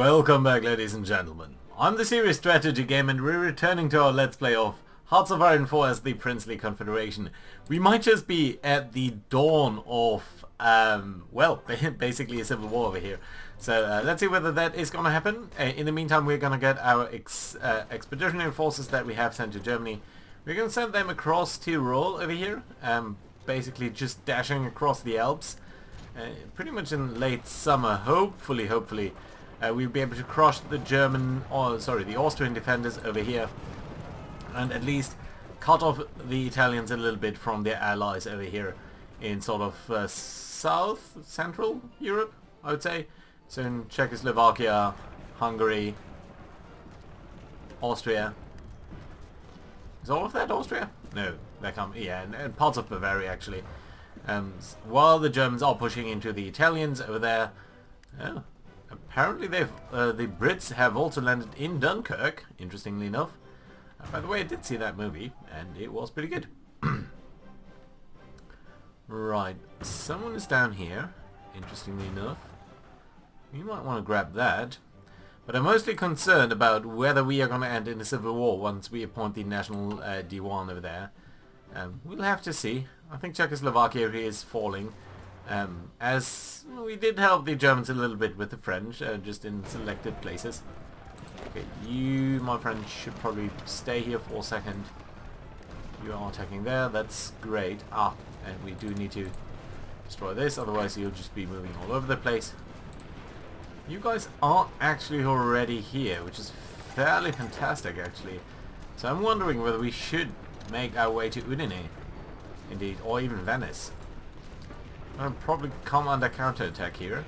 Welcome back, ladies and gentlemen. I'm the Serious Strategy Game and we're returning to our Let's Play of Hearts of Iron 4 as the Princely Confederation. We might just be at the dawn of, well, basically a civil war over here. So let's see whether that is going to happen. In the meantime, we're going to get our expeditionary forces that we have sent to Germany. We're going to send them across Tyrol over here, basically just dashing across the Alps. Pretty much in late summer, hopefully, we'll be able to crush the the Austrian defenders over here, and at least cut off the Italians a little bit from their allies over here in sort of central Europe, I would say. So in Czechoslovakia, Hungary, Austria. Is all of that Austria? No, that can't be. Yeah, and parts of Bavaria actually. While the Germans are pushing into the Italians over there. Apparently the Brits have also landed in Dunkirk, interestingly enough. By the way, I did see that movie, and it was pretty good. Right, someone is down here, interestingly enough. You might want to grab that. But I'm mostly concerned about whether we are going to end in a civil war once we appoint the National D1 over there. We'll have to see. I think Czechoslovakia is falling. As we did help the Germans a little bit with the French, just in selected places. Okay, you, my friend, should probably stay here for a second. You are attacking there, that's great. And we do need to destroy this, otherwise you'll just be moving all over the place. You guys are actually already here, which is fairly fantastic actually. So I'm wondering whether we should make our way to Udine, indeed, or even Venice. I'll probably come under counterattack here.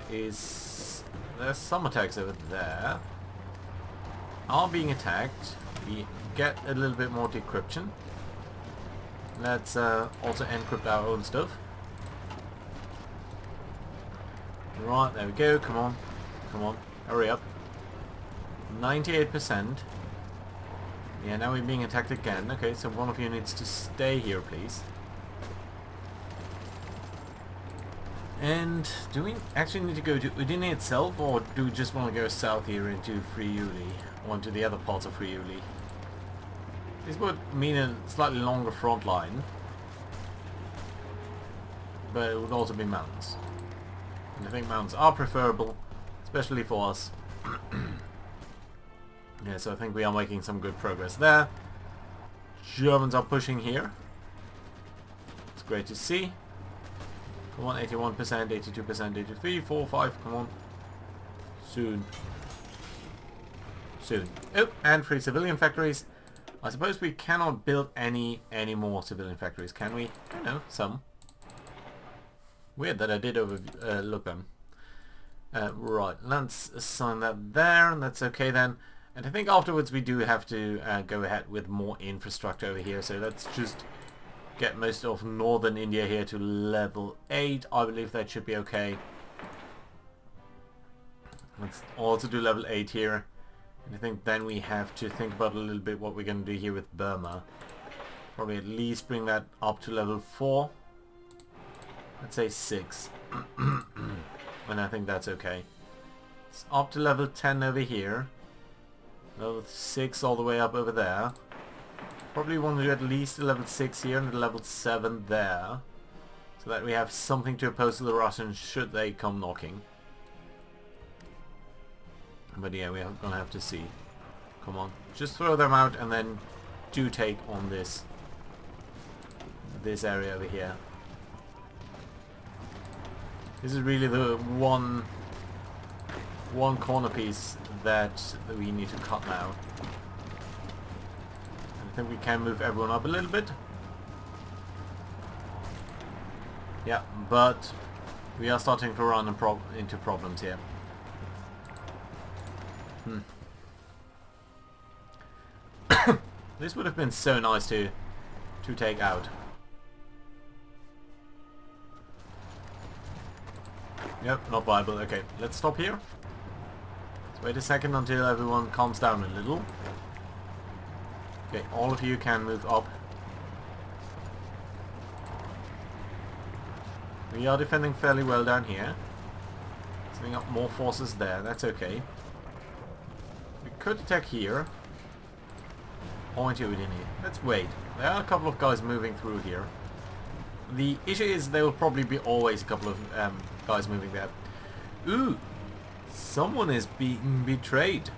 There's some attacks over there. Are being attacked. We get a little bit more decryption. Let's also encrypt our own stuff. Right, there we go. Come on. Come on. Hurry up. 98%. Yeah, now we're being attacked again. Okay, so one of you needs to stay here, please. And do we actually need to go to Udine itself, or do we just want to go south here into Friuli, or into the other parts of Friuli? This would mean a slightly longer front line, but it would also be mountains. And I think mountains are preferable, especially for us. Yeah, so I think we are making some good progress there. Germans are pushing here. It's great to see. Come on, 81%, 82%, 83, 4, 5, come on. Soon. Soon. Oh, and 3 civilian factories. I suppose we cannot build any more civilian factories, can we? No, some. Weird that I did overlook them. Right, let's assign that there, and that's okay then. And I think afterwards we do have to go ahead with more infrastructure over here, so let's just get most of northern India here to level 8. I believe that should be okay. Let's also do level 8 here. And I think then we have to think about a little bit what we're going to do here with Burma. Probably at least bring that up to level 4. Let's say 6. And I think that's okay. It's up to level 10 over here. Level 6 all the way up over there. Probably want to do at least a level 6 here and a level 7 there. So that we have something to oppose to the Russians should they come knocking. But yeah, we're gonna have to see. Come on. Just throw them out and then do take on this area over here. This is really the one corner piece that we need to cut now. I think we can move everyone up a little bit. Yeah, but we are starting to run into problems here. This would have been so nice to take out. Yep, not viable. Okay, let's stop here. Let's wait a second until everyone calms down a little. Okay, all of you can move up. We are defending fairly well down here. Setting up more forces there, that's okay. We could attack here. Or into it in here. Let's wait. There are a couple of guys moving through here. The issue is there will probably be always a couple of guys moving there. Ooh! Someone is being betrayed.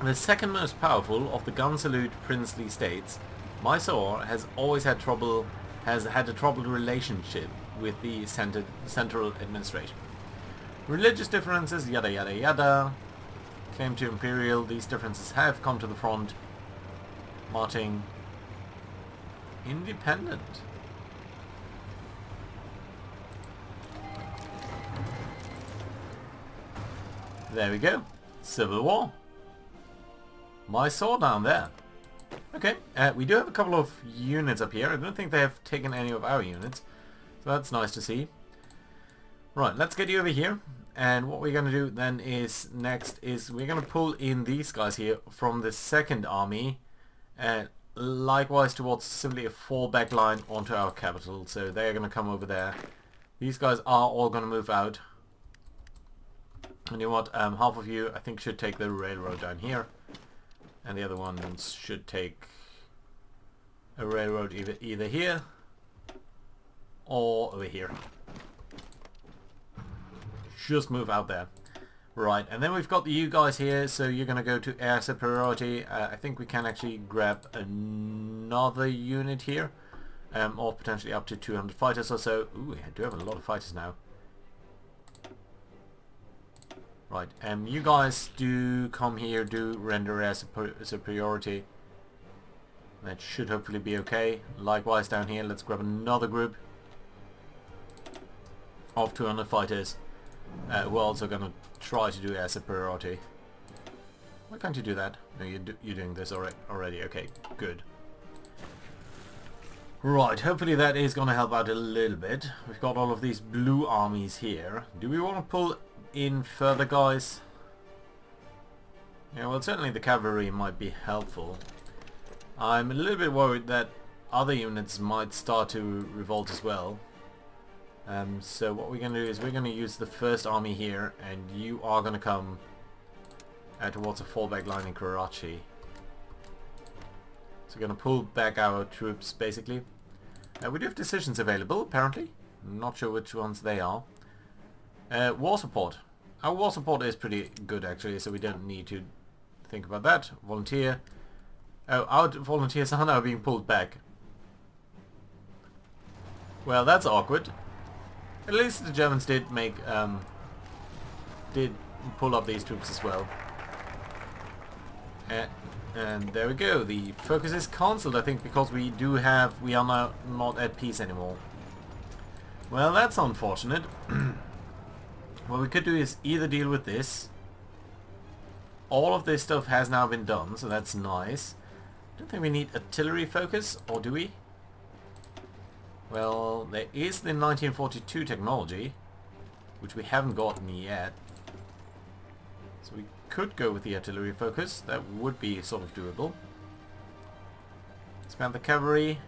The second most powerful of the gun salute princely states, Mysore has always had a troubled relationship with the central administration. Religious differences, yada yada yada. Claim to imperial, these differences have come to the front. Marching independent. There we go. Civil War. Mysore down there. Okay, we do have a couple of units up here. I don't think they have taken any of our units. So that's nice to see. Right, let's get you over here. And what we're going to do then is, next is we're going to pull in these guys here from the second army. And likewise towards simply a fallback line onto our capital. So they're going to come over there. These guys are all going to move out. And you know what, half of you I think should take the railroad down here. And the other ones should take a railroad either here or over here. Just move out there. Right, and then we've got you guys here, so you're going to go to air superiority. I think we can actually grab another unit here. Or potentially up to 200 fighters or so. Ooh, I do have a lot of fighters now. Right, you guys do come here, do render air superiority. That should hopefully be okay. Likewise down here, let's grab another group of 200 fighters. We're also going to try to do air superiority. Why can't you do that? No, you're doing this already. Okay, good. Right, hopefully that is going to help out a little bit. We've got all of these blue armies here. Do we want to pull in further guys? Yeah, well, certainly the cavalry might be helpful. I'm a little bit worried that other units might start to revolt as well. So what we're going to do is we're going to use the first army here, and you are going to come towards a fallback line in Karachi. So we're going to pull back our troops, basically. We do have decisions available, apparently. I'm not sure which ones they are. War support. Our war support is pretty good, actually, so we don't need to think about that. Volunteer. Oh, our volunteers are now being pulled back. Well, that's awkward. At least the Germans did pull up these troops as well. And there we go. The focus is cancelled, I think, because we are now not at peace anymore. Well, that's unfortunate. What we could do is either deal with this. All of this stuff has now been done, so that's nice. I don't think we need artillery focus, or do we? Well, there is the 1942 technology, which we haven't gotten yet. So we could go with the artillery focus. That would be sort of doable. Expand the cavalry.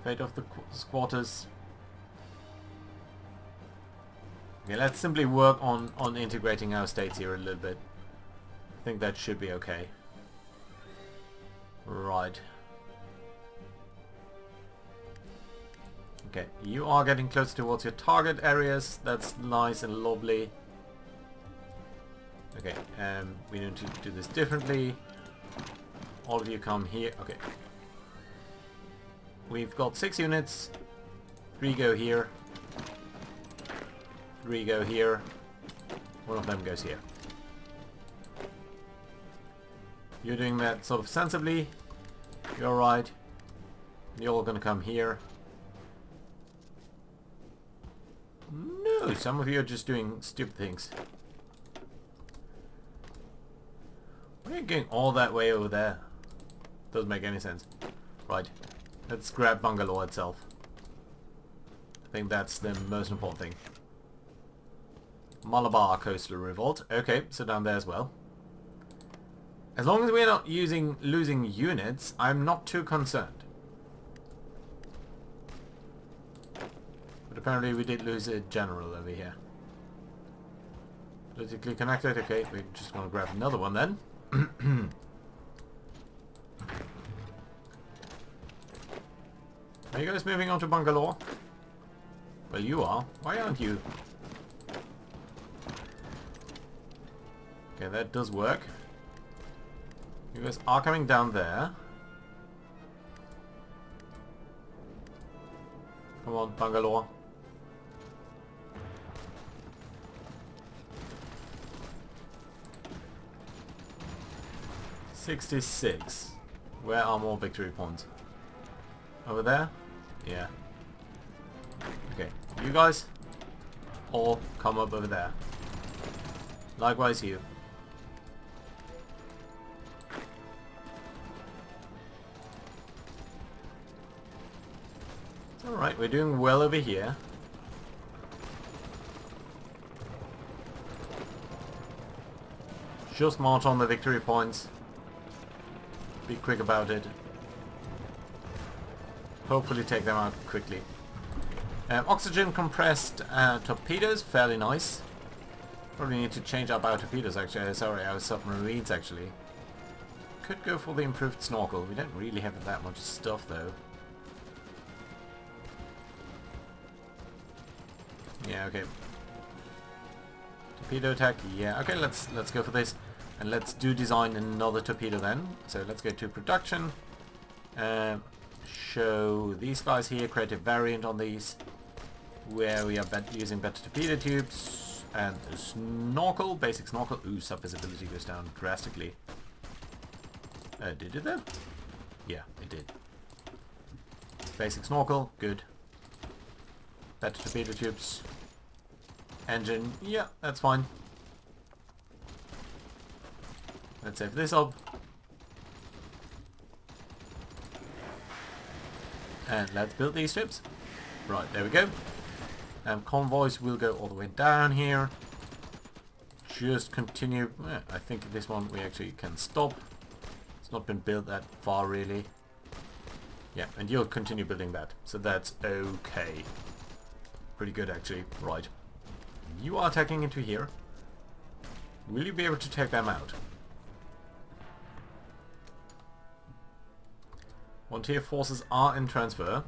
Fade off the squatters. Okay, let's simply work on integrating our states here a little bit. I think that should be okay. Right. Okay, you are getting close towards your target areas. That's nice and lovely. Okay, we need to do this differently. All of you come here. Okay. We've got 6 units. 3 go here. 3 go here. 1 of them goes here. You're doing that sort of sensibly. You're right. You're all gonna come here. No, some of you are just doing stupid things. Why are you going all that way over there? Doesn't make any sense. Right. Let's grab Bangalore itself. I think that's the most important thing. Malabar Coastal Revolt. Okay, so down there as well. As long as we're not losing units, I'm not too concerned. But apparently we did lose a general over here. Politically connected. Okay, we're just gonna grab another one then. Are you guys moving on to Bangalore? Well, you are. Why aren't you? Okay, that does work. You guys are coming down there. Come on, Bangalore. $66. Where are more victory points? Over there? Yeah. Okay, you guys all come up over there. Likewise you. Alright, we're doing well over here. Just march on the victory points. Be quick about it. Hopefully take them out quickly. Oxygen compressed torpedoes, fairly nice. Probably need to change up our torpedoes actually. Sorry, our submarines actually. Could go for the improved snorkel. We don't really have that much stuff though. Yeah, okay. Torpedo attack, yeah. Okay, let's go for this. And let's design another torpedo then. So let's go to production. Show these guys here, create a variant on these. Where we are using better torpedo tubes. And a snorkel, basic snorkel. Ooh, sub-visibility goes down drastically. Did it though? Yeah, it did. Basic snorkel, good. Better torpedo tubes. Engine, yeah, that's fine. Let's save this up. And let's build these ships. Right, there we go. Convoys will go all the way down here. Just continue. I think this one we actually can stop. It's not been built that far really. Yeah, and you'll continue building that. So that's okay. Pretty good actually. Right. You are attacking into here. Will you be able to take them out? Volunteer forces are in transfer.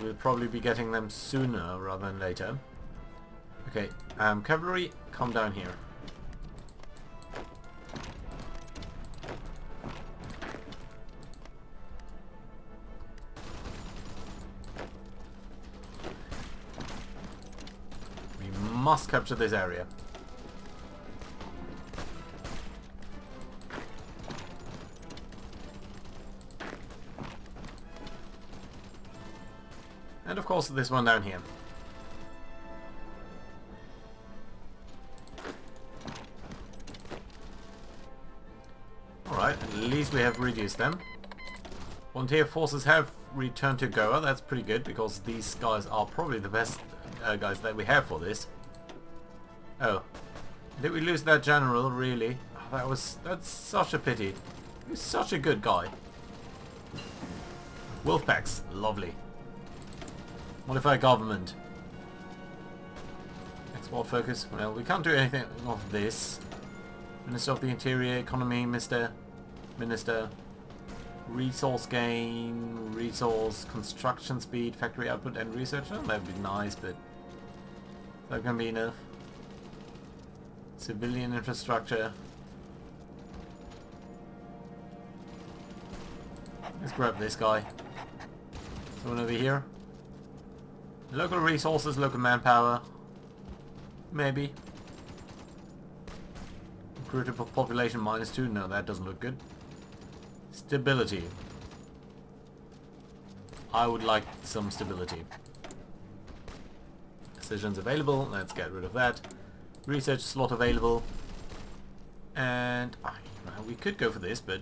We'll probably be getting them sooner rather than later. Okay, cavalry, come down here. We must capture this area. And of course this one down here. Alright, at least we have reduced them. Volunteer forces have returned to Goa. That's pretty good because these guys are probably the best guys that we have for this. Oh. Did we lose that general, really? Oh, that's such a pity. He's such a good guy. Wolfpacks, lovely. Modify government. Export focus. Well, we can't do anything of this. Minister of the Interior, Economy, Minister. Resource gain, resource construction speed, factory output and research. Oh, that would be nice, but that can be enough. Civilian infrastructure. Let's grab this guy. Someone over here. Local resources, local manpower. Maybe. Recruitable population -2. No, that doesn't look good. Stability. I would like some stability. Decisions available. Let's get rid of that. Research slot available. And we could go for this, but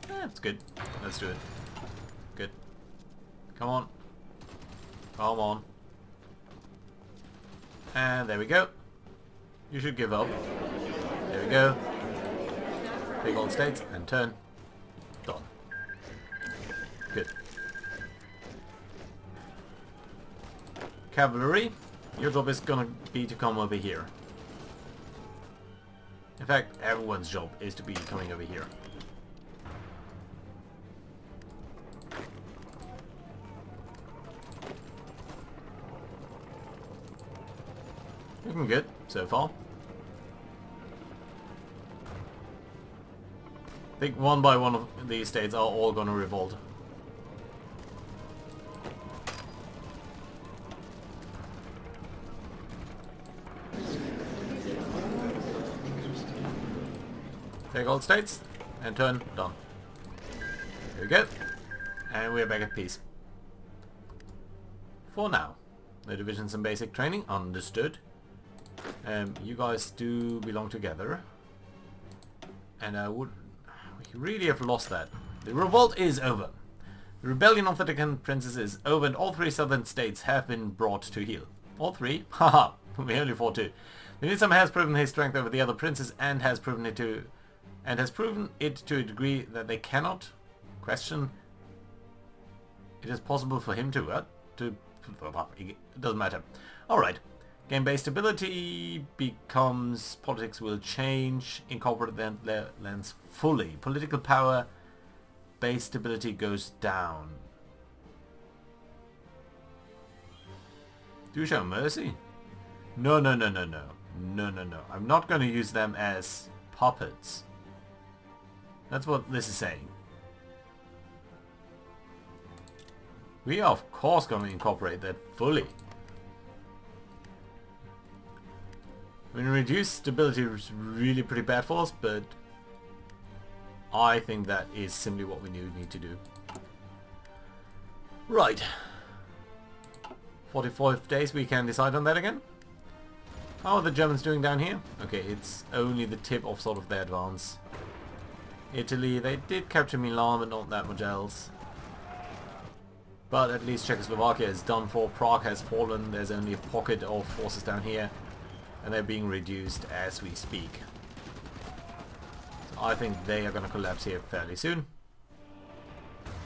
it's good. Let's do it. Good. Come on. Come on. And there we go. You should give up. There we go. Big old states and turn. Done. Good. cavalry, your job is gonna be to come over here. In fact, everyone's job is to be coming over here. Looking good so far. I think one by one of these states are all gonna revolt. Take all states and turn. Done. There we go. And we're back at peace. For now. No divisions and basic training. Understood. You guys do belong together. And we really have lost that. The revolt is over. The rebellion of the Deccan princes is over and all three southern states have been brought to heel. All three? Haha. We only fought two. The Nizam has proven his strength over the other princes and has proven it to a degree that they cannot question. It is possible for him to it doesn't matter. Alright. Game-based stability becomes politics will change, incorporate their lens fully. Political power based stability goes down. Do show mercy? No. I'm not going to use them as puppets. That's what this is saying. We are of course going to incorporate that fully. I mean, reduced stability is really pretty bad for us, but I think that is simply what we need to do. Right. 45 days, we can decide on that again. How are the Germans doing down here? Okay, it's only the tip of sort of their advance. Italy, they did capture Milan, but not that much else. But at least Czechoslovakia is done for. Prague has fallen. There's only a pocket of forces down here. And they're being reduced as we speak. So I think they are going to collapse here fairly soon.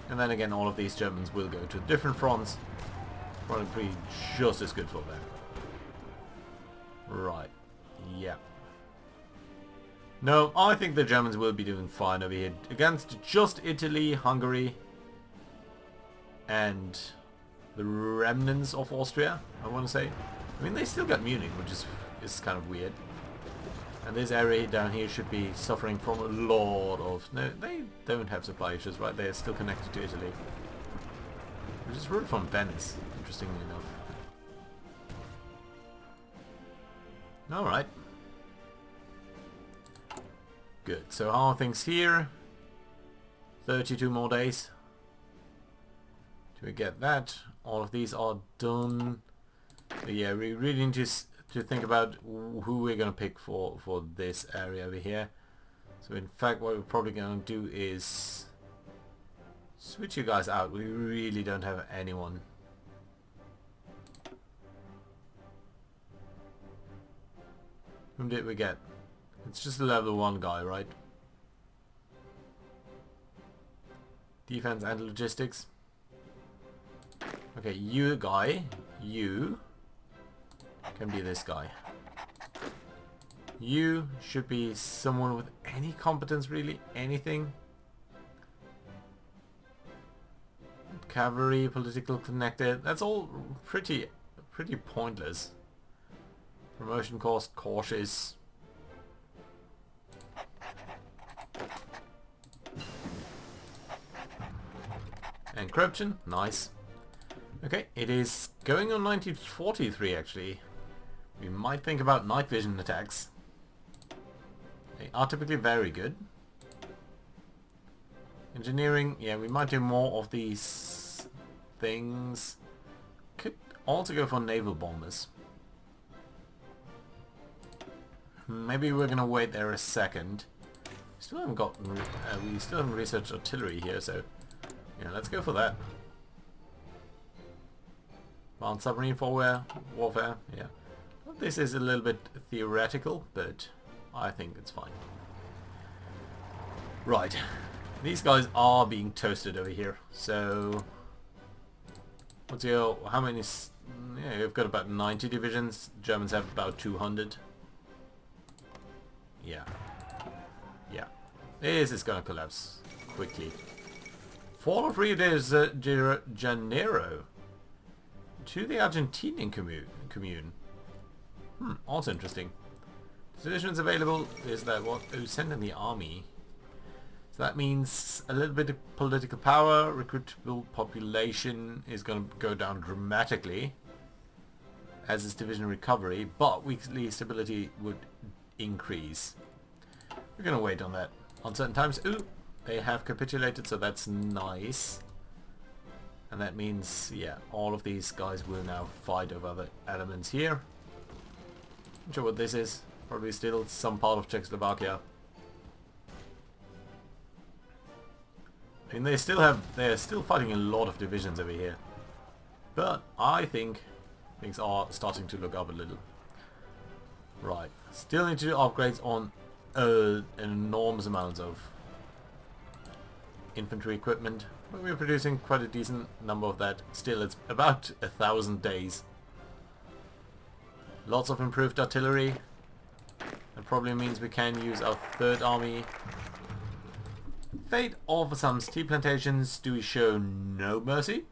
And then again, all of these Germans will go to different fronts. Probably just as good for them. Right. Yeah. No, I think the Germans will be doing fine over here. Against just Italy, Hungary, and the remnants of Austria, I want to say. I mean, they still got Munich, which is kind of weird. And this area down here should be suffering from a lot of... No, they don't have supply issues, right? They're still connected to Italy. Which is ruled from Venice, interestingly enough. Alright. Good. So how are things here? 32 more days. Do we get that? All of these are done. But yeah, we really need to think about who we're going to pick for this area over here. So in fact what we're probably going to do is switch you guys out. We really don't have anyone. Whom did we get? It's just a level 1 guy, right? Defense and logistics. Okay, you guy, you can be this guy. You should be someone with any competence, really, anything. Cavalry, political connected, that's all pretty pointless. Promotion cost, cautious. Encryption, nice. Okay, it is going on 1943 actually. We might think about night vision attacks. They are typically very good. Engineering, yeah, we might do more of these things. Could also go for naval bombers. Maybe we're gonna wait there a second. Still haven't gotten, we still haven't researched artillery here, so yeah, let's go for that. Advanced submarine warfare, yeah. Well, this is a little bit theoretical, but I think it's fine. Right, these guys are being toasted over here. So, what's your? How many Yeah, you've got about 90 divisions. Germans have about 200. Yeah. Yeah. This is gonna collapse quickly. Fall of Rio de Janeiro to the Argentinian commune. Also interesting. Solutions available is that what? Oh, send in the army. So that means a little bit of political power, recruitable population is going to go down dramatically as is division recovery, but weekly stability would increase. We're going to wait on that. On certain times, ooh, they have capitulated, so that's nice. And that means, yeah, all of these guys will now fight over the elements here. Not sure what this is. Probably still some part of Czechoslovakia. I mean, they're still fighting a lot of divisions over here. But I think things are starting to look up a little. Right. Still need to do upgrades on an enormous amount of infantry equipment. But we're producing quite a decent number of that. Still, it's about 1,000 days. Lots of improved artillery. That probably means we can use our third army. Fate of some tea plantations. Do we show no mercy?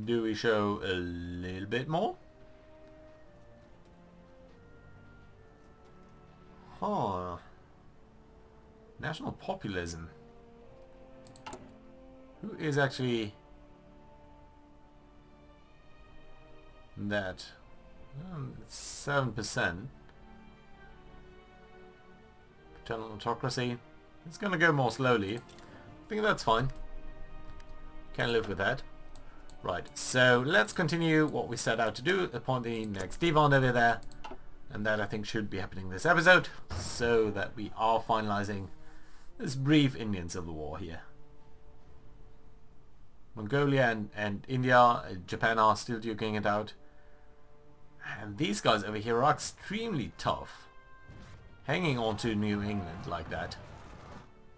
Do we show a little bit more? Huh. National populism. Who is actually that? 7%. Paternal autocracy. It's gonna go more slowly. I think that's fine. Can live with that. Right, so let's continue what we set out to do. Appoint the next Divan over there. And that I think should be happening this episode. So that we are finalizing this brief Indian Civil War here. Mongolia and India, Japan are still duking it out. And these guys over here are extremely tough. Hanging on to New England like that.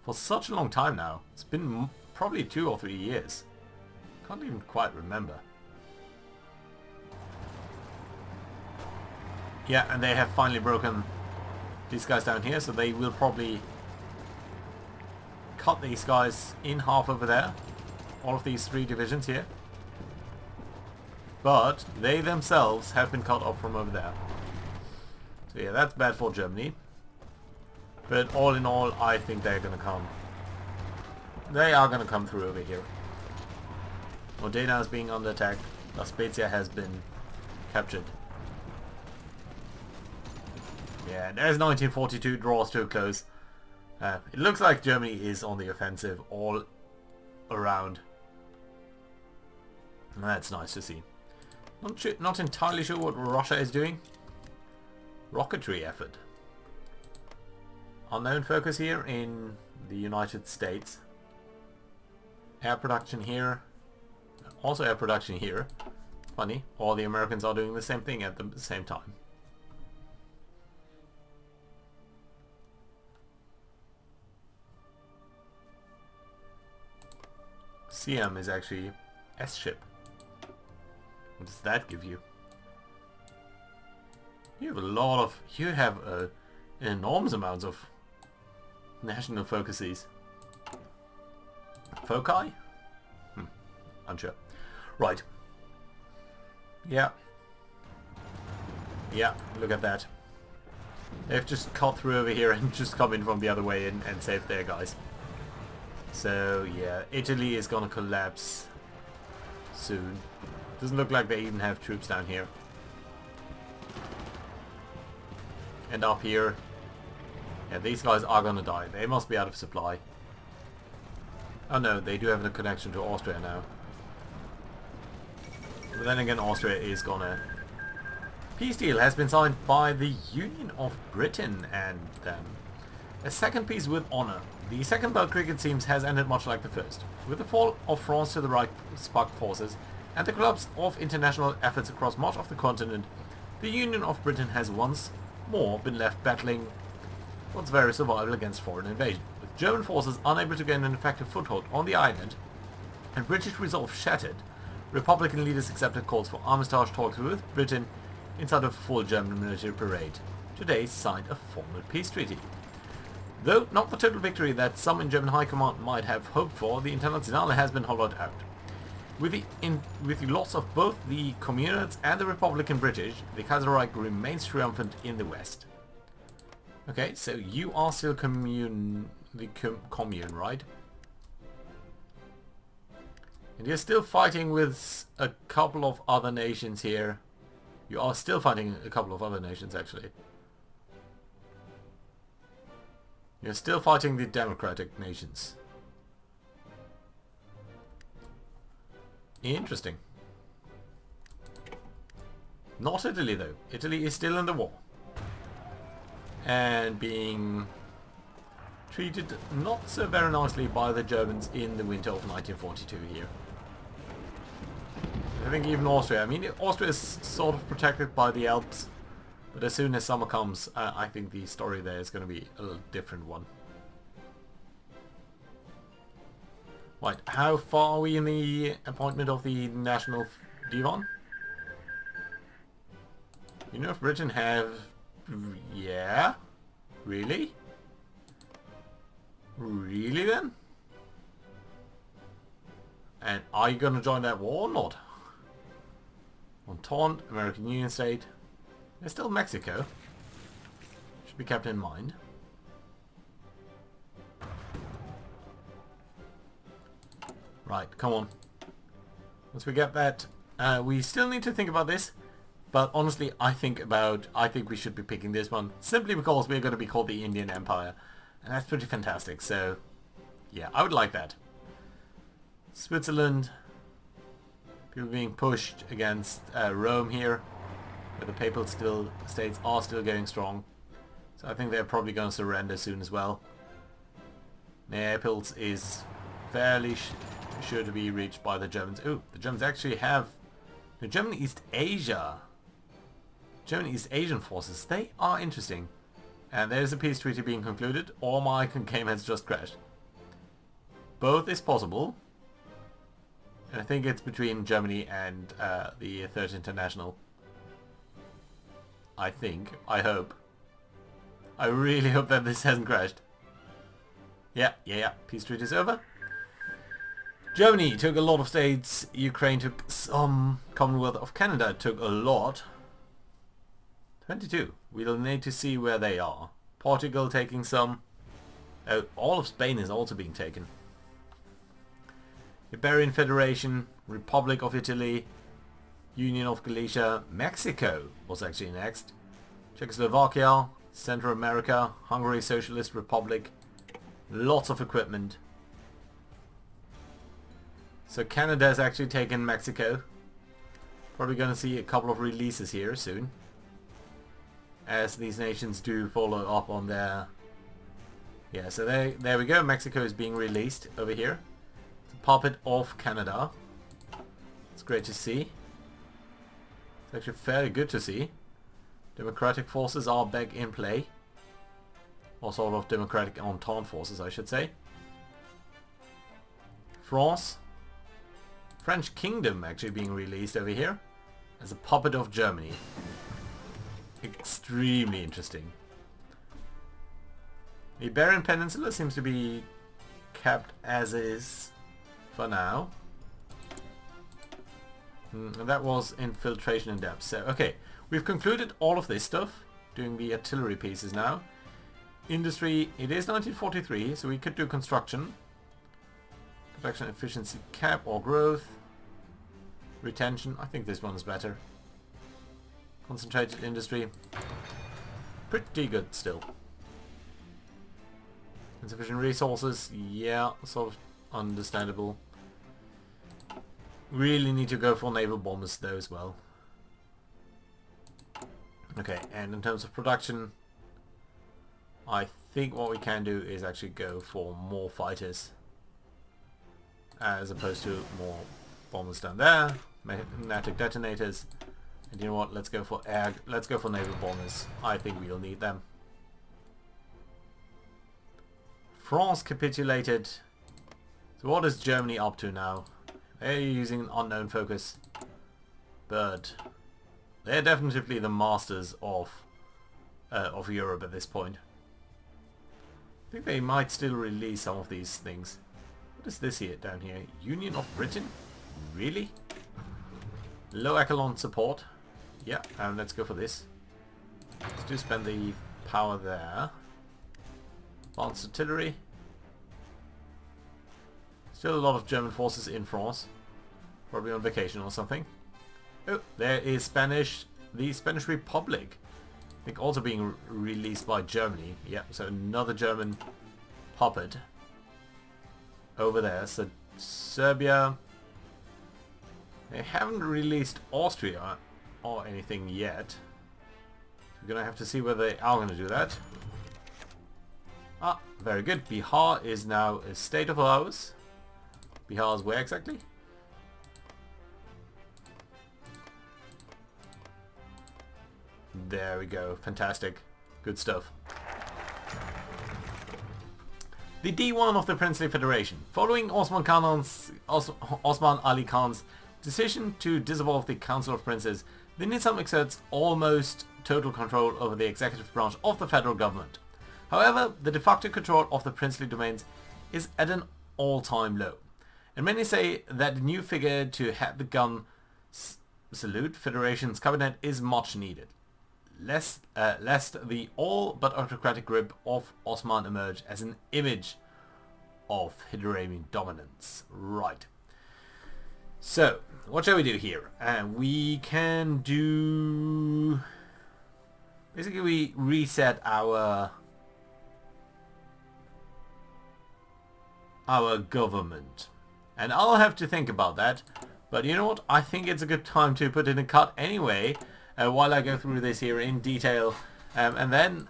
For such a long time now. It's been probably 2 or 3 years. Can't even quite remember. Yeah, and they have finally broken these guys down here, so they will probably cut these guys in half over there. All of these 3 divisions here. But they themselves have been cut off from over there. So yeah, that's bad for Germany. But all in all, I think they're gonna come. They are gonna come through over here. Modena is being under attack. La Spezia has been captured. Yeah, there's 1942 draws to a close. It looks like Germany is on the offensive all around. That's nice to see. Not entirely sure what Russia is doing. Rocketry effort. Unknown focus here in the United States. Air production here. Also air production here. Funny, all the Americans are doing the same thing at the same time. Siam is actually S-ship. What does that give you? You have a lot of... You have enormous amounts of national focuses. Foci? Unsure. Right. Yeah. Yeah, look at that. They've just cut through over here and just come in from the other way and saved their guys. So yeah, Italy is gonna collapse soon. Doesn't look like they even have troops down here. And up here, yeah, these guys are gonna die. They must be out of supply. Oh no, they do have a connection to Austria now. But then again, Austria is gonna... Peace deal has been signed by the Union of Britain and a second peace with honor. The second bout cricket seems has ended much like the first. With the fall of France to the Reichspakt forces and the collapse of international efforts across much of the continent, the Union of Britain has once more been left battling for its very survival against foreign invasion. With German forces unable to gain an effective foothold on the island, and British resolve shattered, Republican leaders accepted calls for armistice talks with Britain inside of a full German military parade. Today signed a formal peace treaty. Though not the total victory that some in German high command might have hoped for, the Internationale has been hollowed out. With the loss of both the Communists and the Republican British, the Kaiserreich remains triumphant in the West. Okay, so you are still commune, right? And you're still fighting with a couple of other nations here. You are still fighting a couple of other nations, actually. You're still fighting the democratic nations. Interesting. Not Italy, though. Italy is still in the war. And being treated not so very nicely by the Germans in the winter of 1942 here. I think even Austria. I mean, Austria is sort of protected by the Alps. But as soon as summer comes, I think the story there is going to be a little different one. Right, how far are we in the appointment of the National Divan? You know if Britain have... Yeah? Really? Really then? And are you going to join that war or not? Entente, American Union State. There's still Mexico. Should be kept in mind. Right, come on. Once we get that, we still need to think about this. But honestly, I think we should be picking this one simply because we're going to be called the Indian Empire, and that's pretty fantastic. So, yeah, I would like that. Switzerland, people being pushed against Rome here, where the papal states are still going strong. So I think they're probably going to surrender soon as well. Naples is fairly sure to be reached by the Germans. Oh, the Germans actually have the German East Asia. German East Asian forces. They are interesting. And there's a peace treaty being concluded, or my game has just crashed. Both is possible. And I think it's between Germany and the Third International. I think. I hope. I really hope that this hasn't crashed. Yeah. Peace treaty is over. Germany took a lot of states. Ukraine took some. Commonwealth of Canada took a lot. 22. We'll need to see where they are. Portugal taking some. Oh, all of Spain is also being taken. Iberian Federation, Republic of Italy, Union of Galicia, Mexico was actually next. Czechoslovakia, Central America, Hungary Socialist Republic. Lots of equipment. So Canada has actually taken Mexico. Probably going to see a couple of releases here soon, as these nations do follow up on their... Yeah, so there we go. Mexico is being released over here. It's a puppet of Canada. It's great to see. It's actually fairly good to see. Democratic forces are back in play. Or sort of democratic entente forces, I should say. France. French Kingdom actually being released over here as a puppet of Germany. Extremely interesting. The Iberian Peninsula seems to be kept as is for now. And that was infiltration in depth. So, okay, we've concluded all of this stuff, doing the artillery pieces now. Industry, it is 1943, so we could do construction. Production efficiency cap or growth. Retention, I think this one's better. Concentrated industry, pretty good still. Insufficient resources, yeah, sort of understandable. Really need to go for naval bombers though as well. Okay, and in terms of production, I think what we can do is actually go for more fighters as opposed to more bombers down there, magnetic detonators. And you know what? Let's go for naval bombers. I think we'll need them. France capitulated. So what is Germany up to now? They're using an unknown focus. But they're definitely the masters of Europe at this point. I think they might still release some of these things. What is this here down here? Union of Britain? Really? Low echelon support. Yeah, let's go for this. Let's just spend the power there. Advanced artillery. Still a lot of German forces in France. Probably on vacation or something. Oh, there is the Spanish Republic. I think also being released by Germany. Yep, so another German puppet over there. So Serbia. They haven't released Austria or anything yet. We're gonna have to see whether they are gonna do that. Ah, very good. Bihar is now a state of ours. Bihar is where exactly? There we go. Fantastic. Good stuff. The D1 of the Princely Federation. Following Osman Ali Khan's decision to dissolve the Council of Princes, the Nizam exerts almost total control over the executive branch of the federal government. However, the de facto control of the princely domains is at an all-time low. And many say that the new figure to head the gun salute Federation's cabinet is much needed. Lest the all but autocratic grip of Osman emerge as an image of Hyderabad dominance. Right. So, what shall we do here? We can do... Basically, we reset our government. And I'll have to think about that. But you know what? I think it's a good time to put in a cut anyway. While I go through this here in detail. And then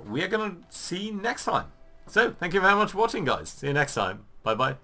we are going to see next time. So, thank you very much for watching, guys. See you next time. Bye-bye.